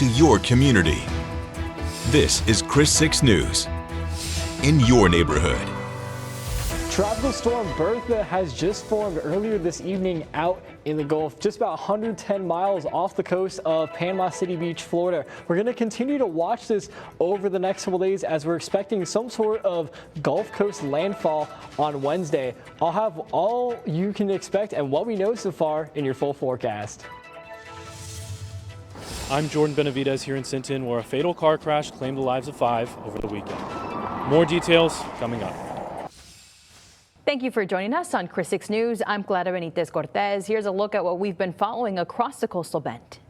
to your community. This is Chris 6 News in your neighborhood. Tropical storm Bertha has just formed earlier this evening out in the Gulf, just about 110 miles off the coast of Panama City Beach, Florida. We're going to continue to watch this over the next couple days as we're expecting some sort of Gulf Coast landfall on Wednesday. I'll have all you can expect and what we know so far in your full forecast. I'm Jordan Benavidez here in Sinton, where a fatal car crash claimed the lives of 5 over the weekend. More details coming up. Thank you for joining us on Chris 6 News. I'm Clara Benitez Cortez. Here's a look at what we've been following across the coastal bend.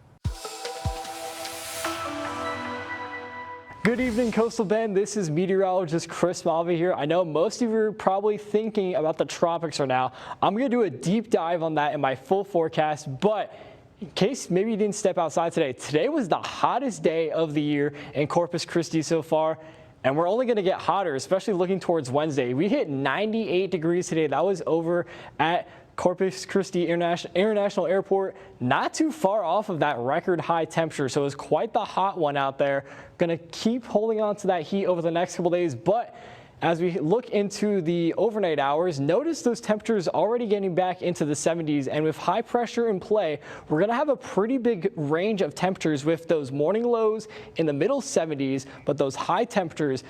Good evening, Coastal Bend. This is meteorologist Chris Malve here. I know most of you are probably thinking about the tropics right now. I'm going to do a deep dive on that in my full forecast, but in case maybe you didn't step outside today was the hottest day of the year in Corpus Christi so far. And we're only going to get hotter, especially looking towards Wednesday. We hit 98 degrees today. That was over at Corpus Christi International Airport, not too far off of that record high temperature. So it was quite the hot one out there. Going to keep holding on to that heat over the next couple days. But as we look into the overnight hours, notice those temperatures already getting back into the 70s. And with high pressure in play, we're going to have a pretty big range of temperatures with those morning lows in the middle 70s, but those high temperatures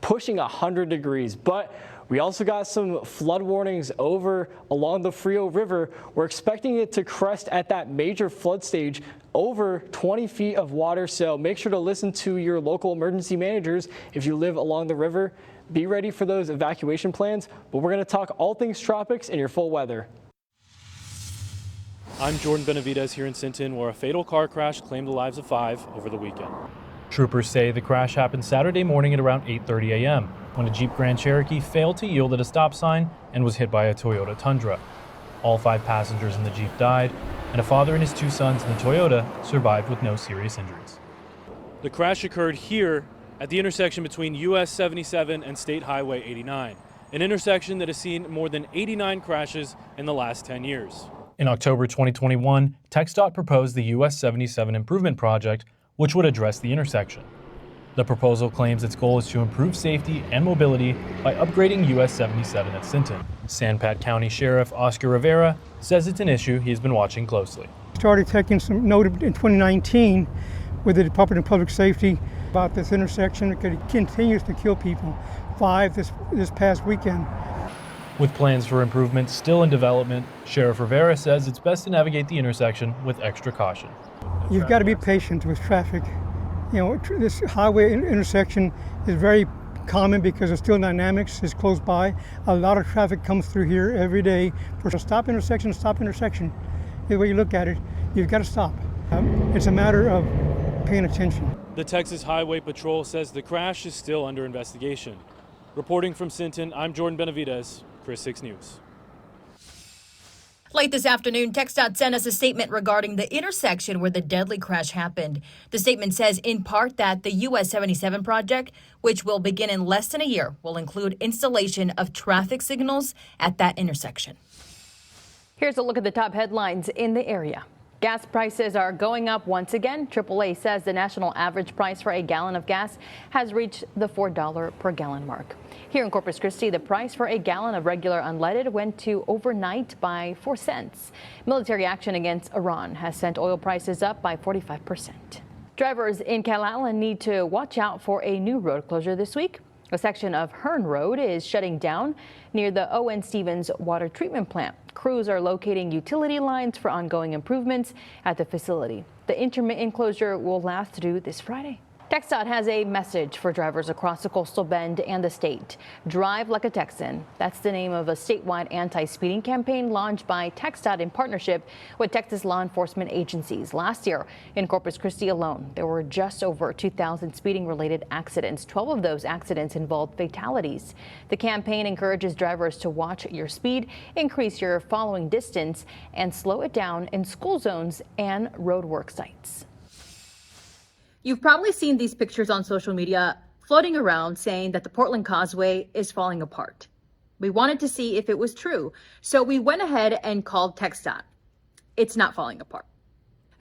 pushing 100 degrees. But we also got some flood warnings over along the Frio River. We're expecting it to crest at that major flood stage over 20 feet of water. So make sure to listen to your local emergency managers if you live along the river. Be ready for those evacuation plans, but we're going to talk all things tropics in your full weather. I'm Jordan Benavidez here in Sinton, where a fatal car crash claimed the lives of 5 over the weekend. Troopers say the crash happened Saturday morning at around 8:30 a.m. when a Jeep Grand Cherokee failed to yield at a stop sign and was hit by a Toyota Tundra. All 5 passengers in the Jeep died, and a father and his 2 sons in the Toyota survived with no serious injuries. The crash occurred here at the intersection between US 77 and State Highway 89, an intersection that has seen more than 89 crashes in the last 10 years. In October 2021, TxDOT proposed the US 77 Improvement Project, which would address the intersection. The proposal claims its goal is to improve safety and mobility by upgrading US 77 at Sinton. San Pat County Sheriff Oscar Rivera says it's an issue he's been watching closely. Started taking some note in 2019 with the Department of Public Safety about this intersection because it continues to kill people. 5 this past weekend. With plans for improvements still in development, Sheriff Rivera says it's best to navigate the intersection with extra caution. You've got to be patient with traffic. You know, this highway intersection is very common because of Steel Dynamics is close by. A lot of traffic comes through here every day. For a stop intersection, the way you look at it, you've got to stop. It's a matter of paying attention. The Texas Highway Patrol says the crash is still under investigation. Reporting from Sinton, I'm Jordan Benavidez, Chris 6 News. Late this afternoon, TxDOT sent us a statement regarding the intersection where the deadly crash happened. The statement says in part that the US 77 project, which will begin in less than a year, will include installation of traffic signals at that intersection. Here's a look at the top headlines in the area. Gas prices are going up once again. AAA says the national average price for a gallon of gas has reached the $4 per gallon mark. Here in Corpus Christi, the price for a gallon of regular unleaded went to overnight by 4 cents. Military action against Iran has sent oil prices up by 45%. Drivers in Calallen need to watch out for a new road closure this week. A section of Hearn Road is shutting down near the O.N. Stevens water treatment plant. Crews are locating utility lines for ongoing improvements at the facility. The intermittent closure will last through this Friday. TxDOT has a message for drivers across the coastal bend and the state. Drive like a Texan. That's the name of a statewide anti-speeding campaign launched by TxDOT in partnership with Texas law enforcement agencies. Last year in Corpus Christi alone, there were just over 2,000 speeding-related accidents. 12 of those accidents involved fatalities. The campaign encourages drivers to watch your speed, increase your following distance, and slow it down in school zones and road work sites. You've probably seen these pictures on social media floating around saying that the Portland Causeway is falling apart. We wanted to see if it was true, so we went ahead and called TxDOT. It's not falling apart.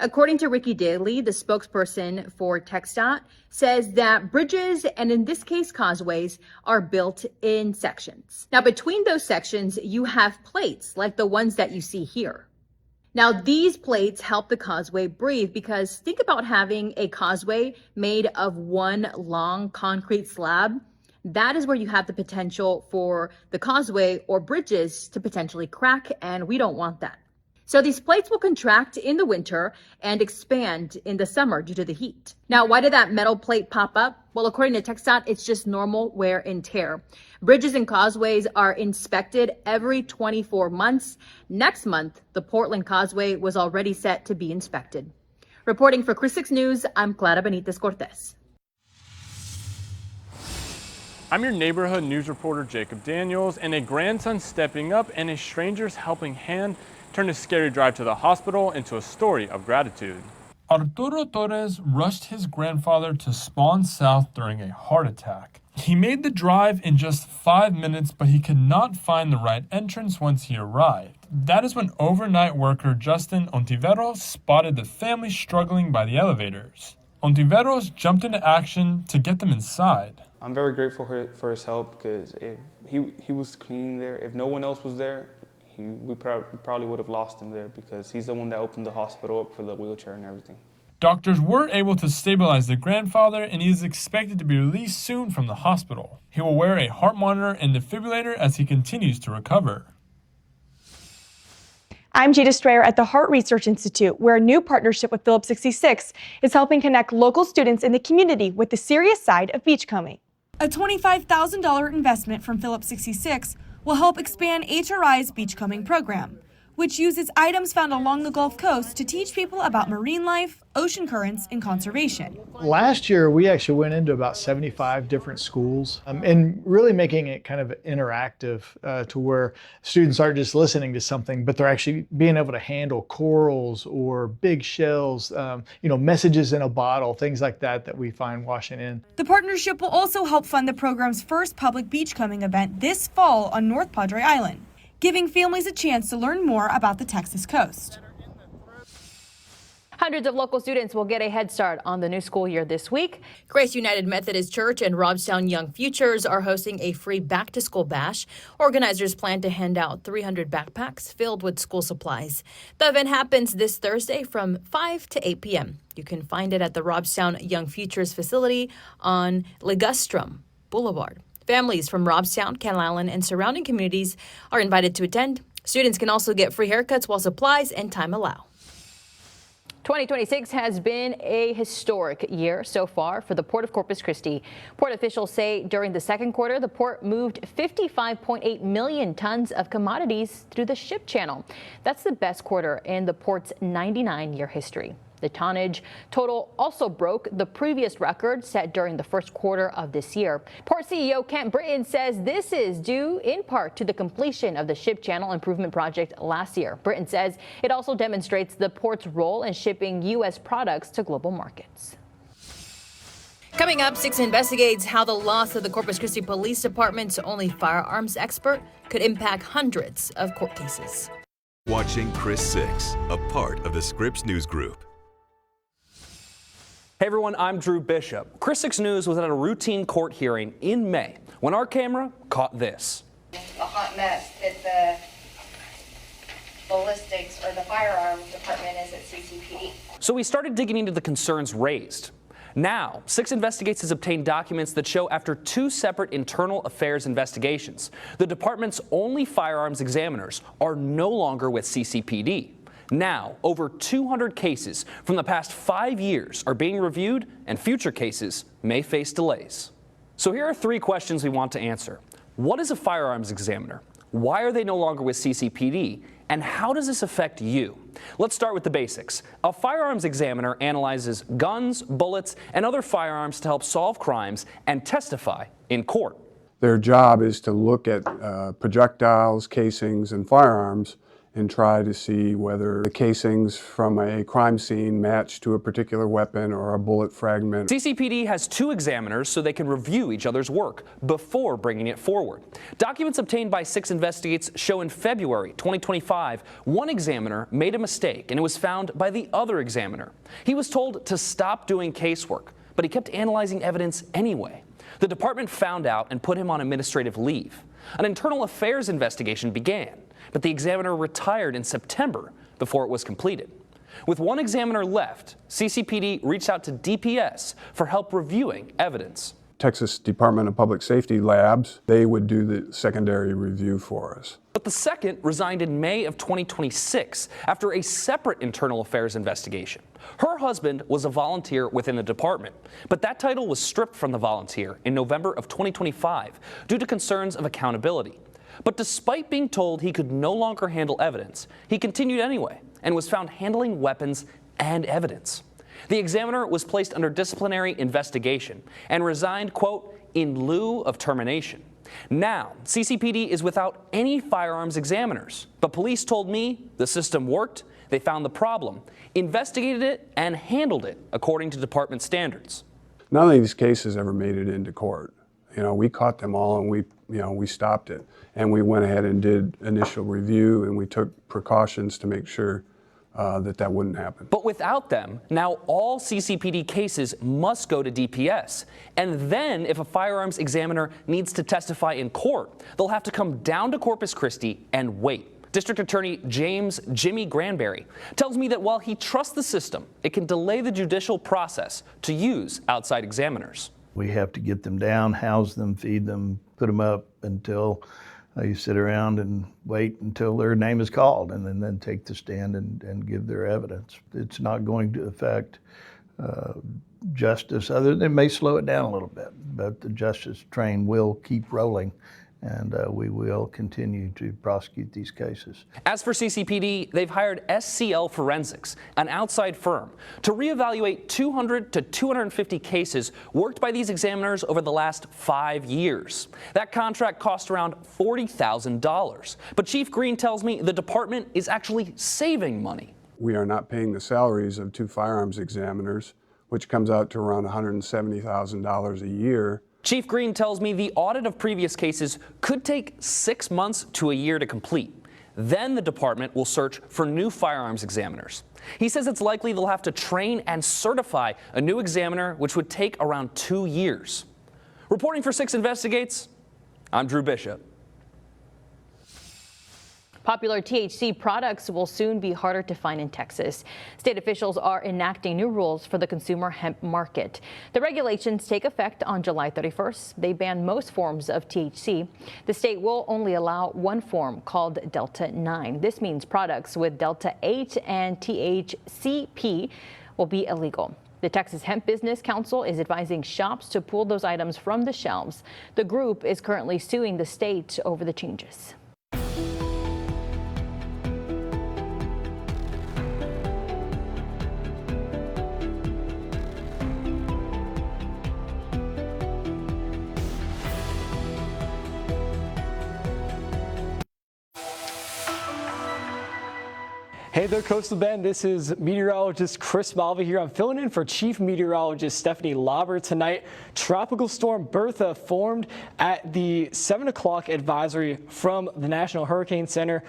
According to Ricky Daly, the spokesperson for TxDOT, says that bridges, and in this case causeways, are built in sections. Now, between those sections, you have plates like the ones that you see here. Now, these plates help the causeway breathe because think about having a causeway made of one long concrete slab. That is where you have the potential for the causeway or bridges to potentially crack, and we don't want that. So these plates will contract in the winter and expand in the summer due to the heat. Now, why did that metal plate pop up? Well, according to TxDOT, it's just normal wear and tear. Bridges and causeways are inspected every 24 months. Next month, the Portland Causeway was already set to be inspected. Reporting for Chris 6 News, I'm Clara Benitez Cortez. I'm your neighborhood news reporter, Jacob Daniels, and a grandson stepping up and a stranger's helping hand turned a scary drive to the hospital into a story of gratitude. Arturo Torres rushed his grandfather to Spawn South during a heart attack. He made the drive in just 5 minutes, but he could not find the right entrance once he arrived. That is when overnight worker Justin Ontiveros spotted the family struggling by the elevators. Ontiveros jumped into action to get them inside. I'm very grateful for his help because if he was cleaning there. If no one else was there, we probably would have lost him there because he's the one that opened the hospital up for the wheelchair and everything. Doctors were able to stabilize the grandfather, and he is expected to be released soon from the hospital. He will wear a heart monitor and defibrillator as he continues to recover. I'm Jada Strayer at the Heart Research Institute, where a new partnership with Phillips 66 is helping connect local students in the community with the serious side of beachcombing. A $25,000 investment from Phillips 66 will help expand HRI's beachcombing program, which uses items found along the Gulf Coast to teach people about marine life, ocean currents, and conservation. Last year, we actually went into about 75 different schools and really making it kind of interactive to where students aren't just listening to something, but they're actually being able to handle corals or big shells, messages in a bottle, things like that we find washing in. The partnership will also help fund the program's first public beachcombing event this fall on North Padre Island, giving families a chance to learn more about the Texas coast. Hundreds of local students will get a head start on the new school year this week. Grace United Methodist Church and Robstown Young Futures are hosting a free back-to-school bash. Organizers plan to hand out 300 backpacks filled with school supplies. The event happens this Thursday from 5 to 8 p.m. You can find it at the Robstown Young Futures facility on Ligustrum Boulevard. Families from Robstown, Calallen, and surrounding communities are invited to attend. Students can also get free haircuts while supplies and time allow. 2026 has been a historic year so far for the Port of Corpus Christi. Port officials say during the second quarter, the port moved 55.8 million tons of commodities through the ship channel. That's the best quarter in the port's 99-year history. The tonnage total also broke the previous record set during the first quarter of this year. Port CEO Kent Britton says this is due in part to the completion of the ship channel improvement project last year. Britton says it also demonstrates the port's role in shipping U.S. products to global markets. Coming up, 6 investigates how the loss of the Corpus Christi Police Department's only firearms expert could impact hundreds of court cases. Watching Chris 6, a part of the Scripps News Group. Hey everyone, I'm Drew Bishop. Chris 6 News was at a routine court hearing in May when our camera caught this. A hot mess that the ballistics or the firearms department is at CCPD. So we started digging into the concerns raised. Now, 6 Investigates has obtained documents that show after 2 separate internal affairs investigations, the department's only firearms examiners are no longer with CCPD. Now, over 200 cases from the past 5 years are being reviewed, and future cases may face delays. So here are 3 questions we want to answer. What is a firearms examiner? Why are they no longer with CCPD? And how does this affect you? Let's start with the basics. A firearms examiner analyzes guns, bullets, and other firearms to help solve crimes and testify in court. Their job is to look at projectiles, casings, and firearms and try to see whether the casings from a crime scene match to a particular weapon or a bullet fragment. CCPD has 2 examiners so they can review each other's work before bringing it forward. Documents obtained by 6 Investigates show in February 2025, one examiner made a mistake and it was found by the other examiner. He was told to stop doing casework, but he kept analyzing evidence anyway. The department found out and put him on administrative leave. An internal affairs investigation began, but the examiner retired in September before it was completed. With one examiner left, CCPD reached out to DPS for help reviewing evidence. Texas Department of Public Safety labs, they would do the secondary review for us. But the second resigned in May of 2026 after a separate internal affairs investigation. Her husband was a volunteer within the department, but that title was stripped from the volunteer in November of 2025 due to concerns of accountability. But despite being told he could no longer handle evidence, he continued anyway and was found handling weapons and evidence. The examiner was placed under disciplinary investigation and resigned, quote, in lieu of termination. Now, CCPD is without any firearms examiners, but police told me the system worked, they found the problem, investigated it, and handled it according to department standards. None of these cases ever made it into court. We caught them all and we stopped it. And we went ahead and did initial review and we took precautions to make sure that wouldn't happen. But without them, now all CCPD cases must go to DPS. And then if a firearms examiner needs to testify in court, they'll have to come down to Corpus Christi and wait. District Attorney James Jimmy Granberry tells me that while he trusts the system, it can delay the judicial process to use outside examiners. We have to get them down, house them, feed them, put them up until you sit around and wait until their name is called and then take the stand and give their evidence. It's not going to affect justice, other than it may slow it down a little bit, but the justice train will keep rolling and we will continue to prosecute these cases. As for CCPD, they've hired SCL Forensics, an outside firm, to reevaluate 200 to 250 cases worked by these examiners over the last 5 years. That contract cost around $40,000. But Chief Green tells me the department is actually saving money. We are not paying the salaries of 2 firearms examiners, which comes out to around $170,000 a year. Chief Green tells me the audit of previous cases could take 6 months to a year to complete. Then the department will search for new firearms examiners. He says it's likely they'll have to train and certify a new examiner, which would take around 2 years. Reporting for 6 Investigates, I'm Drew Bishop. Popular THC products will soon be harder to find in Texas. State officials are enacting new rules for the consumer hemp market. The regulations take effect on July 31st. They ban most forms of THC. The state will only allow one form called Delta 9. This means products with Delta 8 and THCP will be illegal. The Texas Hemp Business Council is advising shops to pull those items from the shelves. The group is currently suing the state over the changes. Hey there, Coastal Bend. This is meteorologist Chris Malva here. I'm filling in for Chief Meteorologist Stephanie Lauber tonight. Tropical Storm Bertha formed at the 7 o'clock advisory from the National Hurricane Center.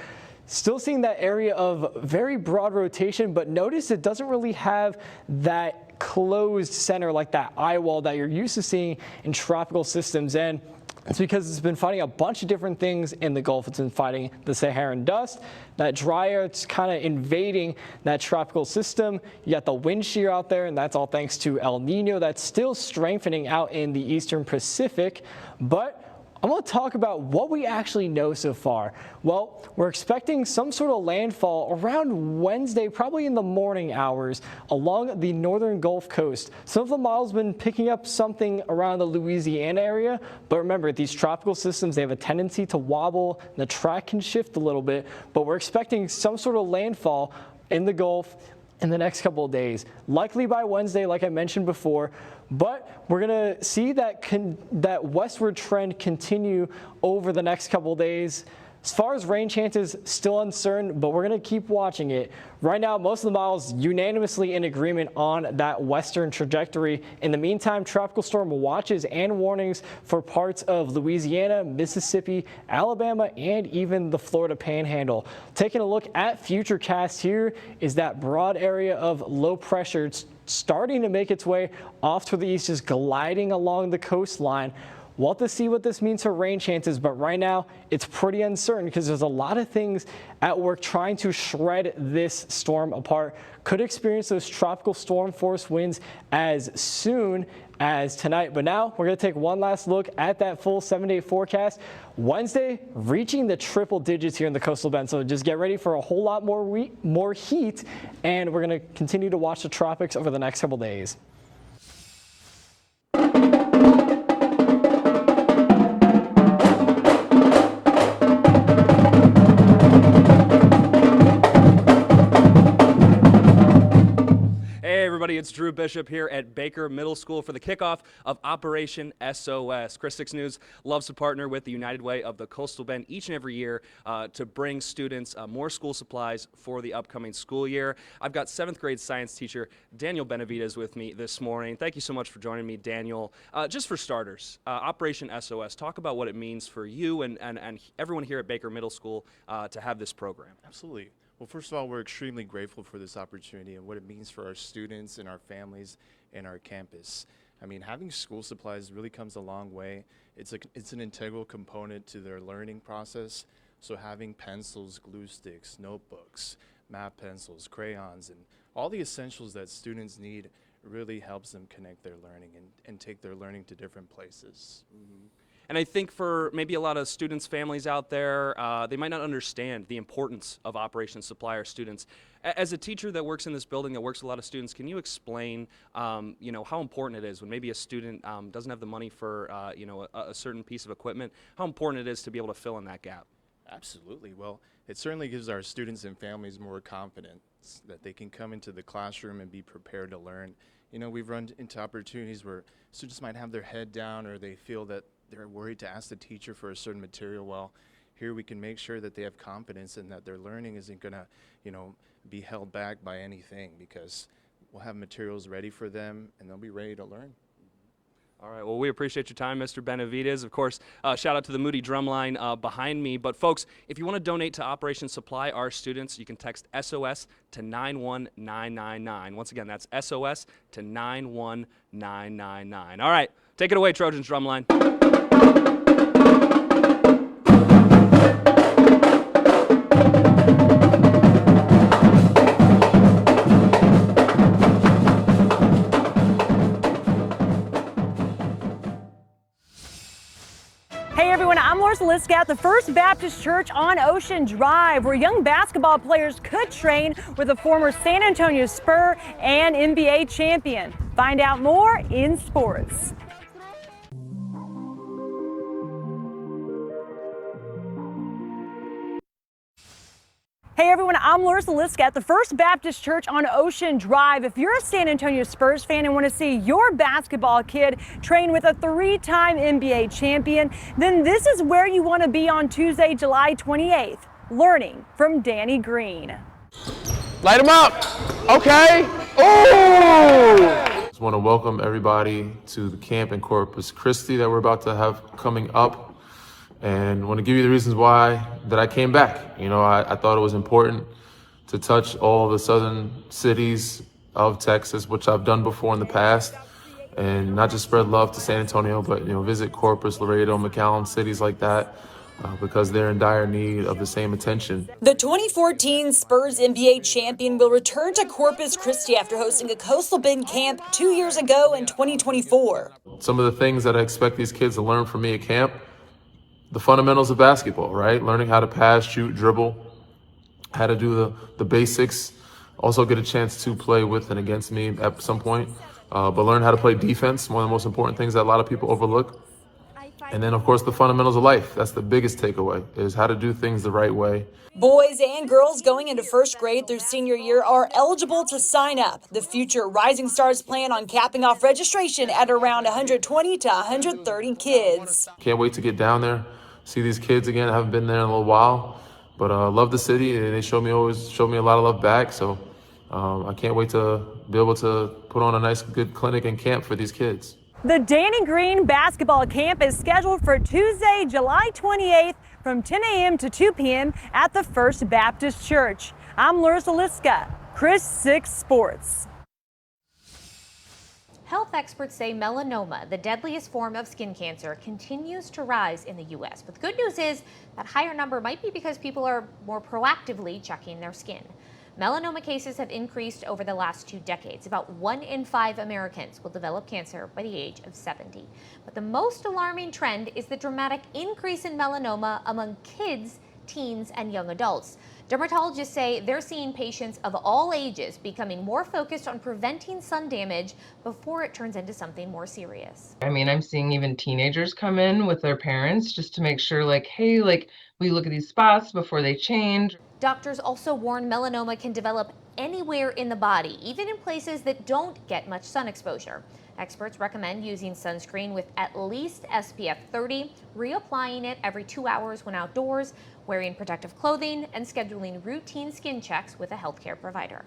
Still seeing that area of very broad rotation, but notice it doesn't really have that closed center like that eye wall that you're used to seeing in tropical systems. And it's because it's been fighting a bunch of different things in the Gulf. It's been fighting the Saharan dust, that dry air. It's kind of invading that tropical system. You got the wind shear out there, and that's all thanks to El Nino. That's still strengthening out in the eastern Pacific. But I want to talk about what we actually know so far. Well, we're expecting some sort of landfall around Wednesday, probably in the morning hours, along the northern Gulf Coast. Some of the models have been picking up something around the Louisiana area, but remember, these tropical systems, they have a tendency to wobble, and the track can shift a little bit, but we're expecting some sort of landfall in the Gulf in the next couple of days, likely by Wednesday, like I mentioned before. But we're going to see that westward trend continue over the next couple of days. As far as rain chances, still uncertain, but we're going to keep watching it. Right now, most of the models unanimously in agreement on that western trajectory. In the meantime, tropical storm watches and warnings for parts of Louisiana, Mississippi, Alabama, and even the Florida Panhandle. Taking a look at Futurecast, here is that broad area of low pressure. It's starting to make its way off to the east, just gliding along the coastline. We'll have to see what this means for rain chances, but right now it's pretty uncertain because there's a lot of things at work trying to shred this storm apart. Could experience those tropical storm force winds as soon as tonight. But now we're going to take one last look at that full 7-day forecast. Wednesday reaching the triple digits here in the coastal bend. So just get ready for a whole lot more heat, and we're going to continue to watch the tropics over the next couple days. It's Drew Bishop here at Baker Middle School for the kickoff of Operation SOS. Chris 6 News loves to partner with the United Way of the Coastal Bend each and every year to bring students more school supplies for the upcoming school year. I've got 7th grade science teacher Daniel Benavides with me this morning. Thank you so much for joining me, Daniel. Just for starters, Operation SOS, talk about what it means for you and everyone here at Baker Middle School to have this program. Absolutely. Well, first of all, we're extremely grateful for this opportunity and what it means for our students and our families and our campus. I mean, having school supplies really comes a long way. It's an integral component to their learning process. So having pencils, glue sticks, notebooks, math pencils, crayons, and all the essentials that students need really helps them connect their learning and take their learning to different places. Mm-hmm. And I think for maybe a lot of students, families out there, they might not understand the importance of Operation Supply our students. As a teacher that works in this building, that works with a lot of students, can you explain, how important it is when maybe a student doesn't have the money for, a certain piece of equipment, how important it is to be able to fill in that gap? Absolutely. Well, it certainly gives our students and families more confidence that they can come into the classroom and be prepared to learn. You know, we've run into opportunities where students might have their head down or they feel that they're worried to ask the teacher for a certain material. Well, here we can make sure that they have confidence and that their learning isn't going to, be held back by anything, because we'll have materials ready for them and they'll be ready to learn. All right, well, we appreciate your time, Mr. Benavides. Of course, shout out to the Moody Drumline behind me. But folks, if you want to donate to Operation Supply our students, you can text SOS to 91999. Once again, that's SOS to 91999. All right, take it away, Trojans Drumline. I'm Larissa Liska at the First Baptist Church on Ocean Drive, where young basketball players could train with a former San Antonio Spur and NBA champion. Find out more in sports. Hey everyone, I'm Larissa Liska at the First Baptist Church on Ocean Drive. If you're a San Antonio Spurs fan and want to see your basketball kid train with a 3-time NBA champion, then this is where you want to be on Tuesday, July 28th, learning from Danny Green. Light him up. Okay. Oh! Just want to welcome everybody to the camp in Corpus Christi that we're about to have coming up. And want to give you the reasons why that I came back. I thought it was important to touch all the southern cities of Texas, which I've done before in the past, and not just spread love to San Antonio, but visit Corpus, Laredo, McAllen, cities like that, because they're in dire need of the same attention. The 2014 Spurs NBA champion will return to Corpus Christi after hosting a Coastal Bend camp 2 years ago in 2024. Some of the things that I expect these kids to learn from me at camp: the fundamentals of basketball, right? Learning how to pass, shoot, dribble, how to do the basics. Also get a chance to play with and against me at some point, but learn how to play defense, one of the most important things that a lot of people overlook. And then, of course, the fundamentals of life. That's the biggest takeaway, is how to do things the right way. Boys and girls going into first grade through senior year are eligible to sign up. The future Rising Stars plan on capping off registration at around 120 to 130 kids. Can't wait to get down there, see these kids again. I haven't been there in a little while, but love the city, and they always showed me a lot of love back. So I can't wait to be able to put on a nice, good clinic and camp for these kids. The Danny Green basketball camp is scheduled for Tuesday, July 28th from 10 a.m. to 2 p.m. at the First Baptist Church. I'm Larissa Liska, Chris 6 Sports. Health experts say melanoma, the deadliest form of skin cancer, continues to rise in the U.S. But the good news is that higher number might be because people are more proactively checking their skin. Melanoma cases have increased over the last 2 decades. About 1 in 5 Americans will develop cancer by the age of 70. But the most alarming trend is the dramatic increase in melanoma among kids, teens, and young adults. Dermatologists say they're seeing patients of all ages becoming more focused on preventing sun damage before it turns into something more serious. I mean, I'm seeing even teenagers come in with their parents just to make sure, like, hey, like, we look at these spots before they change. Doctors also warn melanoma can develop anywhere in the body, even in places that don't get much sun exposure. Experts recommend using sunscreen with at least SPF 30, reapplying it every 2 hours when outdoors, wearing protective clothing, and scheduling routine skin checks with a healthcare provider.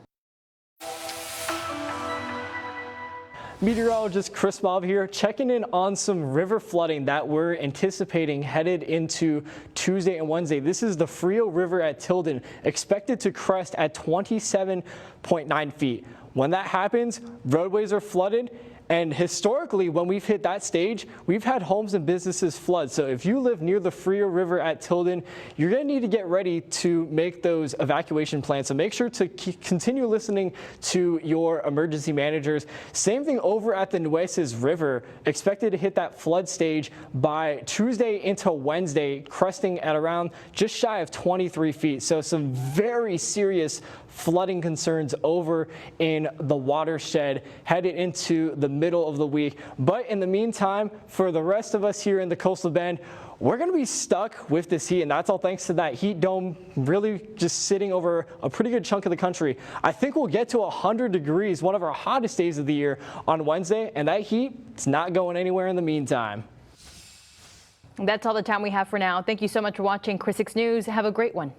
Meteorologist Chris Malve here, checking in on some river flooding that we're anticipating headed into Tuesday and Wednesday. This is the Frio River at Tilden, expected to crest at 27.9 feet. When that happens, roadways are flooded. And historically, when we've hit that stage, we've had homes and businesses flood. So if you live near the Frio River at Tilden, you're going to need to get ready to make those evacuation plans. So make sure to continue listening to your emergency managers. Same thing over at the Nueces River, expected to hit that flood stage by Tuesday into Wednesday, cresting at around just shy of 23 feet. So some very serious flooding concerns over in the watershed headed into the middle of the week. But in the meantime, for the rest of us here in the Coastal Bend, we're going to be stuck with this heat, and that's all thanks to that heat dome really just sitting over a pretty good chunk of the country. I think we'll get to 100 degrees, one of our hottest days of the year, on Wednesday, and that heat, it's not going anywhere in the meantime. That's all the time we have for now. Thank you so much for watching Chris 6 News. Have a great one.